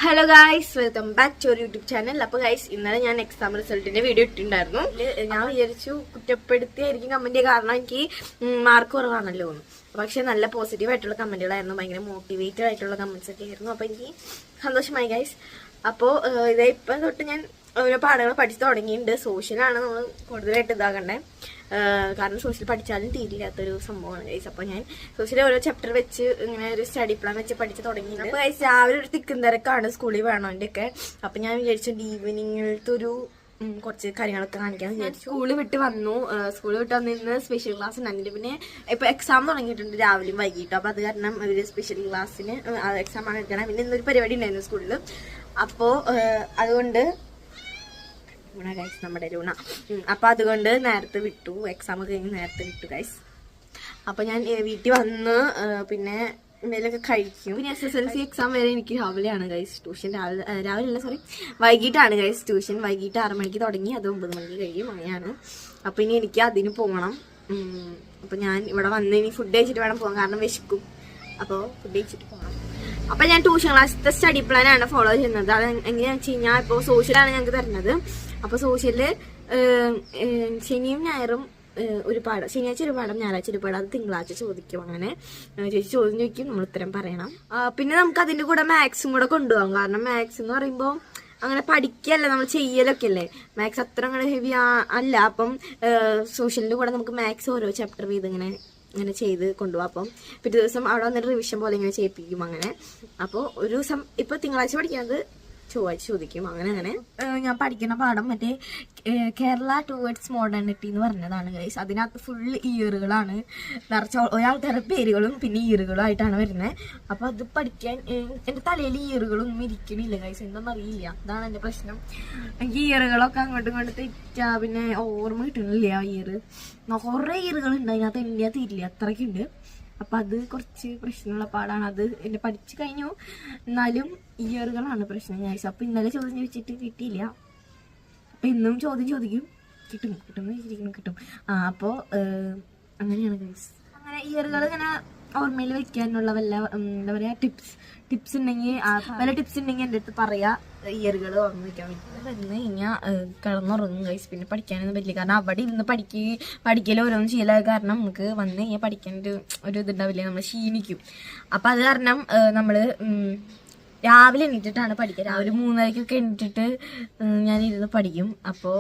Hello guys, welcome back to YouTube channel. അപ്പോൾ guys, ഇന്നലെ ഞാൻ എക്സാം റിസൾട്ടിന്റെ വീഡിയോ ഇട്ടിട്ടുണ്ടായിരുന്നു. ഞാൻ വിചാരിച്ചു കുറ്റപ്പെടുത്തിയായിരിക്കും കമന്റ്, കാരണം എനിക്ക് മാർക്ക് കുറവാണല്ലോ എന്ന്. പക്ഷെ നല്ല പോസിറ്റീവ് ആയിട്ടുള്ള കമന്റുകളായിരുന്നു, ഭയങ്കര മോട്ടിവേറ്റഡ് ആയിട്ടുള്ള കമന്റ്സ് ഒക്കെ ആയിരുന്നു. അപ്പോൾ എനിക്ക് സന്തോഷമായി ഗായ്സ്. അപ്പോൾ ഇതേ ഇപ്പം തൊട്ട് ഞാൻ ഓരോ പാഠങ്ങൾ പഠിച്ചു തുടങ്ങിയിട്ടുണ്ട്. സോഷ്യലാണ് നമ്മൾ കൂടുതലായിട്ട് ഇതാകണ്ടേ, കാരണം സോഷ്യൽ പഠിച്ചാലും തീരില്ലാത്തൊരു സംഭവമാണ് ഗൈസ്. അപ്പോൾ ഞാൻ സോഷ്യൽ ഓരോ ചാപ്റ്റർ വെച്ച് ഇങ്ങനെ ഒരു സ്റ്റഡി പ്ലാൻ വെച്ച് പഠിച്ച് തുടങ്ങിയിട്ടുണ്ട്. അപ്പോൾ ഗൈസ്, രാവിലെ ഒരു തിക്കും തിരക്കാണ് സ്കൂളിൽ വേണതിൻ്റെ ഒക്കെ. അപ്പം ഞാൻ വിചാരിച്ചു ഈവനിങ്ങിലത്തെ ഒരു കുറച്ച് കാര്യങ്ങളൊക്കെ കാണിക്കാമെന്ന് വിചാരിച്ചു. സ്കൂളിൽ വിട്ട് വന്നു. സ്കൂളിൽ വിട്ട് വന്നിരുന്ന് സ്പെഷ്യൽ ക്ലാസ് ഉണ്ടായിരുന്നു. പിന്നെ ഇപ്പോൾ എക്സാം തുടങ്ങിയിട്ടുണ്ട് രാവിലെയും വൈകിട്ടും. അപ്പോൾ അത് കാരണം ഒരു സ്പെഷ്യൽ ക്ലാസ്സിന് എക്സാം ആണ് എടുക്കണം. പിന്നെ ഇന്നൊരു പരിപാടി ഉണ്ടായിരുന്നു സ്കൂളിൽ. അപ്പോൾ അതുകൊണ്ട് ഗൈസ്, നമ്മുടെ ലൂണ. അപ്പൊ അതുകൊണ്ട് നേരത്തെ വിട്ടു, എക്സാം കഴിഞ്ഞ് നേരത്തെ വിട്ടു ഗൈസ്. അപ്പൊ ഞാൻ വീട്ടിൽ വന്ന് പിന്നെ എന്തെങ്കിലുമൊക്കെ കഴിക്കും. പിന്നെ SSLC എക്സാം വരെ എനിക്ക് രാവിലെയാണ് ഗൈസ് ട്യൂഷൻ. വൈകിട്ടാണ് ഗൈസ് ട്യൂഷൻ. വൈകിട്ട് 6 മണിക്ക് തുടങ്ങി, അത് 9 മണിക്ക് കഴിയും, അങ്ങനെയാണ്. അപ്പൊ ഇനി എനിക്ക് അതിന് പോകണം. അപ്പൊ ഞാൻ ഇവിടെ വന്ന് ഇനി ഫുഡ് കഴിച്ചിട്ട് വേണം പോകാൻ, കാരണം വിശക്കും. അപ്പോൾ ഫുഡ് കഴിച്ചിട്ട് പോകണം. അപ്പൊ ഞാൻ ട്യൂഷൻ ക്ലാസ്സിലത്തെ സ്റ്റഡി പ്ലാൻ ആണ് ഫോളോ ചെയ്യുന്നത്. അത് എങ്ങനെയാണെന്ന് വെച്ച് കഴിഞ്ഞാൽ, ഇപ്പോൾ സോഷ്യലാണ് ഞങ്ങൾക്ക് തരുന്നത്. അപ്പൊ സോഷ്യല് ശനിയും ഞായറും ഒരു പാഠം, ശനിയാഴ്ച ഒരു പാഠം, ഞായറാഴ്ച ഒരു പാഠം, അത് തിങ്കളാഴ്ച ചോദിക്കും. അങ്ങനെ ചേച്ചി ചോദ്യം ചോദിക്കും, നമ്മൾ ഉത്തരം പറയണം. പിന്നെ നമുക്ക് അതിന്റെ കൂടെ മാത്സും കൂടെ കൊണ്ടുപോകാം. കാരണം മാത്സ് എന്ന് പറയുമ്പോൾ അങ്ങനെ പഠിക്കല്ല, നമ്മൾ ചെയ്യലൊക്കെ അല്ലേ. മാത്സ് അത്ര അങ്ങനെ ഹെവി അല്ല. അപ്പം സോഷ്യലിന്റെ കൂടെ നമുക്ക് മാത്സ് ഓരോ ചാപ്റ്റർ ചെയ്ത് ഇങ്ങനെ ചെയ്ത് കൊണ്ടുപോകാം. അപ്പം പിറ്റേ ദിവസം അവിടെ വന്നിട്ട് റിവിഷൻ പോലെ ഇങ്ങനെ ചെയ്യിപ്പിക്കും. അങ്ങനെ അപ്പോൾ ഒരു ദിവസം ഇപ്പൊ തിങ്കളാഴ്ച പഠിക്കുന്നത് ചൊവ്വാഴ്ച ചോദിക്കും. അങ്ങനെ ഞാൻ പഠിക്കുന്ന പാഠം മറ്റേ കേരള ടുവേർഡ്സ് മോഡേണിറ്റി എന്ന് പറഞ്ഞതാണ് ഗൈസ്. അതിനകത്ത് ഫുള്ള് ഇയറുകളാണ് നിറച്ച, ഒരാൾക്കാരുടെ പേരുകളും പിന്നെ ഇയറുകളും ആയിട്ടാണ് വരുന്നത്. അപ്പൊ അത് പഠിക്കാൻ എന്റെ തലയിൽ ഇയറുകളൊന്നും ഇരിക്കണില്ല ഗൈസ്, എന്താണെന്നറിയില്ല. അതാണ് എന്റെ പ്രശ്നം. എനിക്ക് ഇയറുകളൊക്കെ അങ്ങോട്ടും ഇങ്ങോട്ട് തെറ്റാ, പിന്നെ ഓർമ്മ കിട്ടണില്ല. ആ ഇയർ കുറേ ഇയറുകളുണ്ട് അതിനകത്ത്, എൻ്റെ തീരില്ല, അത്രയ്ക്കുണ്ട്. അപ്പം അത് കുറച്ച് പ്രശ്നമുള്ള പാടാണ്. അത് എന്നെ പഠിച്ചു കഴിഞ്ഞു, എന്നാലും ഇയറുകളാണ് പ്രശ്നം ഗൈസ്. അപ്പം ഇന്നലെ ചോദ്യം ചോദിച്ചിട്ട് കിട്ടിയില്ല. അപ്പം ഇന്നും ചോദ്യം ചോദിക്കും, കിട്ടും. അപ്പോൾ അങ്ങനെയാണ് ഗൈസ്. അങ്ങനെ ഇയറുകൾ ഇങ്ങനെ ഓർമ്മയിൽ വെക്കാനുള്ള വല്ല എന്താ പറയുക ടിപ്സ് ഉണ്ടെങ്കിൽ വല്ല ടിപ്സ് ഉണ്ടെങ്കിൽ എൻ്റെ അടുത്ത് പറയാ. ഇയറുകൾ ഓർമ്മ വെക്കാൻ പറ്റും. വന്ന് കഴിഞ്ഞാൽ കിടന്നുറങ്ങും ഗൈസ്. പിന്നെ പഠിക്കാനൊന്നും പറ്റില്ല, കാരണം അവിടെ ഇരുന്ന് പഠിക്കൽ ഓരോന്നും ചെയ്യല കാരണം നമുക്ക് വന്ന് കഴിഞ്ഞാൽ പഠിക്കാൻ ഒരു ഇതുണ്ടാവില്ല, നമ്മൾ ക്ഷീണിക്കും. അപ്പം അത് കാരണം നമ്മൾ രാവിലെ എണീറ്റിട്ടാണ് പഠിക്കുക. രാവിലെ 3:30 എണീറ്റിട്ട് ഞാൻ ഇരുന്ന് പഠിക്കും. അപ്പോൾ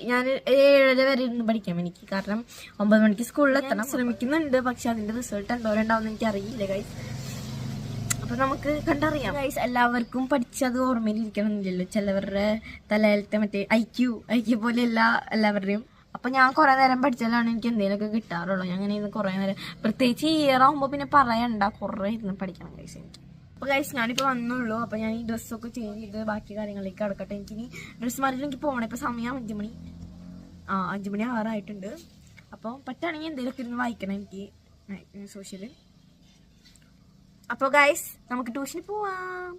ഞാൻ 7:30 വരെ ഇരുന്ന് പഠിക്കാം എനിക്ക്, കാരണം 9 മണിക്ക് സ്കൂളിലെത്തണം. ശ്രമിക്കുന്നുണ്ട്, പക്ഷെ അതിന്റെ റിസൾട്ട് എന്തോരണ്ടാവുമെന്ന് എനിക്ക് അറിയില്ല ഗൈസ്. അപ്പൊ നമുക്ക് കണ്ടറിയാം ഗൈസ്. എല്ലാവർക്കും പഠിച്ചത് ഓർമ്മയിൽ ഇരിക്കണമെന്നില്ലല്ലോ. ചിലവരുടെ തലയിലത്തെ മറ്റേ ഐക്യു പോലെയല്ല എല്ലാവരുടെയും. അപ്പൊ ഞാൻ കുറെ നേരം പഠിച്ചാലാണ് എനിക്ക് എന്തെങ്കിലുമൊക്കെ കിട്ടാറുള്ളൂ. ഞാൻ അങ്ങനെ ഇരുന്ന് കുറെ നേരം, പ്രത്യേകിച്ച് ഇയർ ആകുമ്പോൾ പിന്നെ പറയണ്ട, കുറെ ഇരുന്ന് പഠിക്കണം ഗൈസ് എനിക്ക്. അപ്പോൾ ഗൈസ്, ഞാനിപ്പോൾ വന്നുള്ളൂ. അപ്പോൾ ഞാൻ ഈ ഡ്രസ്സൊക്കെ ചേഞ്ച് ചെയ്ത് ബാക്കി കാര്യങ്ങളിലേക്ക് കിടക്കട്ടെ. എനിക്കിനി ഡ്രസ്സ് മാറിയിട്ട് എനിക്ക് പോകണം. ഇപ്പോൾ സമയം 5 മണി 5 മണി ആറായിട്ടുണ്ട്. അപ്പോൾ പറ്റുകയാണെങ്കിൽ എന്തെങ്കിലുമൊക്കെ ഇരുന്ന് വായിക്കണം എനിക്ക് സോഷ്യൽ. അപ്പോൾ ഗൈസ്, നമുക്ക് ട്യൂഷന് പോവാം.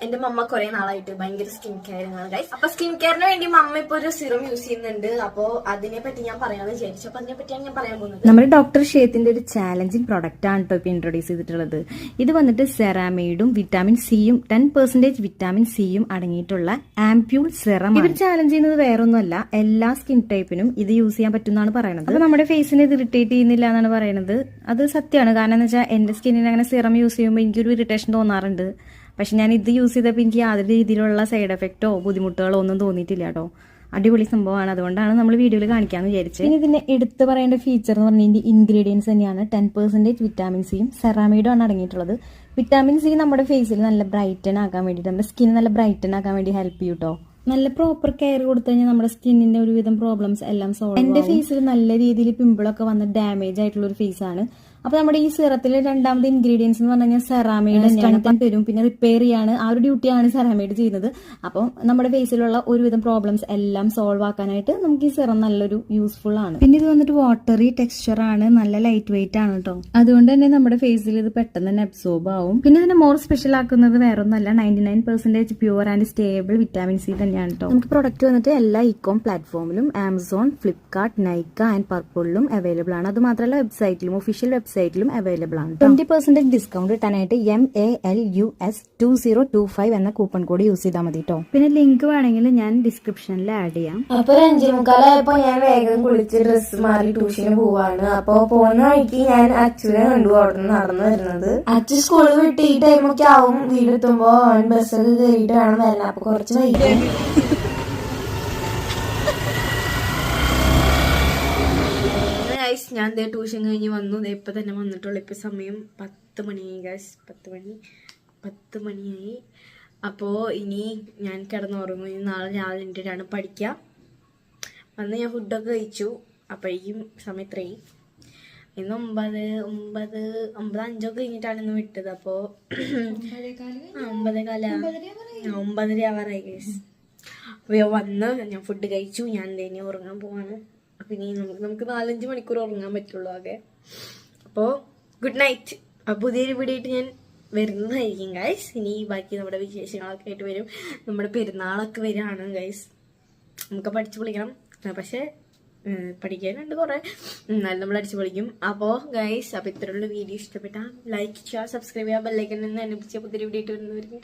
എന്റെ മമ്മ കുറെ നാളായിട്ട് ഭയങ്കര സ്കിൻ കെയറിങ്ങാണ് ഗൈസ്. അപ്പൊ സ്കിൻ കെയറിന് വേണ്ടി മമ്മ ഇപ്പൊ ഒരു സിറം യൂസ് ചെയ്യുന്നുണ്ട്. അപ്പൊ അതിനെ പറ്റി ഞാൻ പറയാമെന്ന് വിചാരിച്ചു. അപ്പൊ അതിനെ പറ്റിയാണ് ഞാൻ പറയാൻ പോകുന്നത്. നമ്മുടെ ഡോക്ടർ ഷേത്തിന്റെ ഒരു ചാലഞ്ചിങ് പ്രൊഡക്റ്റ് ആണ് കേട്ടോ ഇപ്പൊ ഇൻട്രൊഡ്യൂസ് ചെയ്തിട്ടുള്ളത്. ഇത് വന്നിട്ട് സെറാമൈഡും വിറ്റാമിൻ സിയും 10% വിറ്റാമിൻ സിയും അടങ്ങിയിട്ടുള്ള ആംപ്യൂൾ സെറം. ഇവർ ചാലഞ്ച് ചെയ്യുന്നത് വേറൊന്നുമല്ല, എല്ലാ സ്കിൻ ടൈപ്പിനും ഇത് യൂസ് ചെയ്യാൻ പറ്റുന്നതാണ് പറയുന്നത്. അപ്പൊ നമ്മുടെ ഫേസിനെ ഇത് ഇറിറ്റേറ്റ് ചെയ്യുന്നില്ല എന്നാണ് പറയുന്നത്. അത് സത്യമാണ്. കാരണം എന്ന് വെച്ചാൽ എന്റെ സ്കിന്നിന് അങ്ങനെ സിറം യൂസ് ചെയ്യുമ്പോൾ എനിക്കൊരു ഇറിറ്റേഷൻ തോന്നാറുണ്ട്. പക്ഷെ ഞാൻ ഇത് യൂസ് ചെയ്തപ്പോൾ എനിക്ക് യാതൊരു രീതിയിലുള്ള സൈഡ് എഫക്റ്റോ ബുദ്ധിമുട്ടുകളോ ഒന്നും തോന്നിയിട്ടില്ല കേട്ടോ. അടിപൊളി സംഭവമാണ്. അതുകൊണ്ടാണ് നമ്മൾ വീഡിയോയിൽ കാണിക്കാമെന്ന് വിചാരിച്ചത്. പിന്നെ ഇതിന്റെ എടുത്ത് പറയേണ്ട ഫീച്ചർ എന്ന് പറഞ്ഞാൽ ഇതിന്റെ ഇൻഗ്രീഡിയൻസ് തന്നെയാണ്. 10% വിറ്റാമിൻ സിയും സെറാമൈഡും ആണ് അടങ്ങിയിട്ടുള്ളത്. വിറ്റാമിൻ സി നമ്മുടെ ഫേസിൽ നല്ല ബ്രൈറ്റൻ ആക്കാൻ വേണ്ടിയിട്ട്, നമ്മുടെ സ്കിൻ നല്ല ബ്രൈറ്റൻ ആക്കാൻ വേണ്ടി ഹെൽപ്പ് ചെയ്യും കേട്ടോ. നല്ല പ്രോപ്പർ കെയർ കൊടുത്തു കഴിഞ്ഞാൽ നമ്മുടെ സ്കിന്നിന്റെ ഒരുവിധം പ്രോബ്ലംസ് എല്ലാം സോൾവ് ആവും. എന്റെ ഫേസിൽ നല്ല രീതിയിൽ പിമ്പിളൊക്കെ വന്ന് ഡാമേജ് ആയിട്ടുള്ള ഒരു ഫേസ് ആണ്. അപ്പൊ നമ്മുടെ ഈ സിറത്തിലെ രണ്ടാമത്തെ ഇൻഗ്രീഡിയൻസ് എന്ന് പറഞ്ഞു കഴിഞ്ഞാൽ സെറാമൈഡ് സ്ട്രെങ്തൻ തരും, പിന്നെ റിപ്പയർ ചെയ്യാണ്. ആ ഒരു ഡ്യൂട്ടിയാണ് സെറാമൈഡ് ചെയ്യുന്നത്. അപ്പം നമ്മുടെ ഫേസിലുള്ള ഒരുവിധം പ്രോബ്ലംസ് എല്ലാം സോൾവ് ആക്കാനായിട്ട് നമുക്ക് ഈ സിറം നല്ലൊരു യൂസ്ഫുൾ ആണ്. പിന്നെ ഇത് വന്നിട്ട് വാട്ടറി ടെക്സ്ചർ ആണ്, നല്ല ലൈറ്റ് വെയിറ്റ് ആണ് കേട്ടോ. അതുകൊണ്ട് തന്നെ നമ്മുടെ ഫേസിൽ ഇത് പെട്ടെന്ന് തന്നെ അബ്സോർബ് ആവും. പിന്നെ ഇതിനെ മോർ സ്പെഷ്യൽ ആക്കുന്നത് വേറൊന്നല്ല, 99% pure and stable vitamin C തന്നെയാണ് കേട്ടോ. നമുക്ക് പ്രൊഡക്റ്റ് വന്നിട്ട് എല്ലാ ഇക്കോം പ്ലാറ്റ്ഫോമിലും, ആമസോൺ, ഫ്ലിപ്കാർട്ട്, നൈക്ക ആൻഡ് പർപ്പിളിലും അവൈലബിൾ ആണ്. അത് മാത്രമല്ല വെബ്സൈറ്റിലും, ഒഫീഷ്യൽ വെബ്സൈറ്റ് വെബ്സൈറ്റിലും അവൈലബിൾ ആണ്. 20% ഡിസ്കൗണ്ട് കിട്ടാനായിട്ട് MALUS2025 എന്ന കൂപ്പൺ കോഡ് യൂസ് ചെയ്താൽ മതി കേട്ടോ. പിന്നെ ലിങ്ക് വേണമെങ്കിൽ ഞാൻ ഡിസ്ക്രിപ്ഷനിൽ ആഡ് ചെയ്യാം. അപ്പൊ 5:45 ഞാൻ വേഗം കുളിച്ച് ഡ്രസ്സ് മാറി ട്യൂഷന് പോവാണ്. അപ്പൊ പോകുന്ന വഴിക്ക് ഞാൻ അച്ഛനെ കണ്ടു അവിടെ നടന്നു വരുന്നത്. അച്ഛൻ സ്കൂളിൽ വിട്ട് ഈ ടൈമൊക്കെ ആവും വീടെത്തുമ്പോ ബസ്സൊക്കെ കയറിയിട്ട് വേണം വരാൻ. അപ്പൊ കുറച്ച് വൈകും. ഞാൻ ട്യൂഷൻ കഴിഞ്ഞ് വന്നു. ഇപ്പൊ തന്നെ വന്നിട്ടുള്ളൂ. ഇപ്പൊ സമയം 10 മണിയായി ഗൈസ്. 10 മണിയായി. അപ്പോ ഇനി ഞാൻ കിടന്നുറങ്ങും. ഇനി നാളെ രാവിലെ എണീറ്റിട്ടാണ് പഠിക്കാം. വന്ന് ഞാൻ ഫുഡൊക്കെ കഴിച്ചു. അപ്പോഴേക്കും സമയം ഇത്രയും. ഇന്ന് 9:05 കഴിഞ്ഞിട്ടാണ് ഇന്ന് വിട്ടത്. അപ്പോ 9:15 ആവാറായി ഗൈസ്. അപ്പൊ വന്ന് ഞാൻ ഫുഡ് കഴിച്ചു. ഞാൻ ഇനി ഉറങ്ങാൻ പോവാണ്. അപ്പൊ ഇനി നമുക്ക് 4-5 മണിക്കൂർ ഉറങ്ങാൻ പറ്റുള്ളൂ ആകെ. അപ്പോൾ ഗുഡ് നൈറ്റ്. അപ്പോൾ പുതിയൊരു വീഡിയോ ആയിട്ട് ഞാൻ വരുന്നതായിരിക്കും ഗൈസ്. ഇനി ബാക്കി നമ്മുടെ വിശേഷങ്ങളൊക്കെ ആയിട്ട് വരും. നമ്മുടെ പെരുന്നാളൊക്കെ വരികയാണ് ഗൈസ്. നമുക്ക് പഠിച്ചു പൊളിക്കണം. പക്ഷെ പഠിക്കാനുണ്ട് കുറെ, എന്നാലും നമ്മൾ അടിച്ചു പൊളിക്കും. അപ്പോൾ ഗൈസ്, അപ്പോൾ ഇത്രയുള്ള വീഡിയോ ഇഷ്ടപ്പെട്ടാൽ ലൈക്ക് ചെയ്യുക, സബ്സ്ക്രൈബ് ചെയ്യുക, ബെല്ലൈക്കൻ നിന്ന് അനുഭവിച്ച പുതിയൊരു വീഡിയോ ആയിട്ട് വരുന്നവർക്ക്.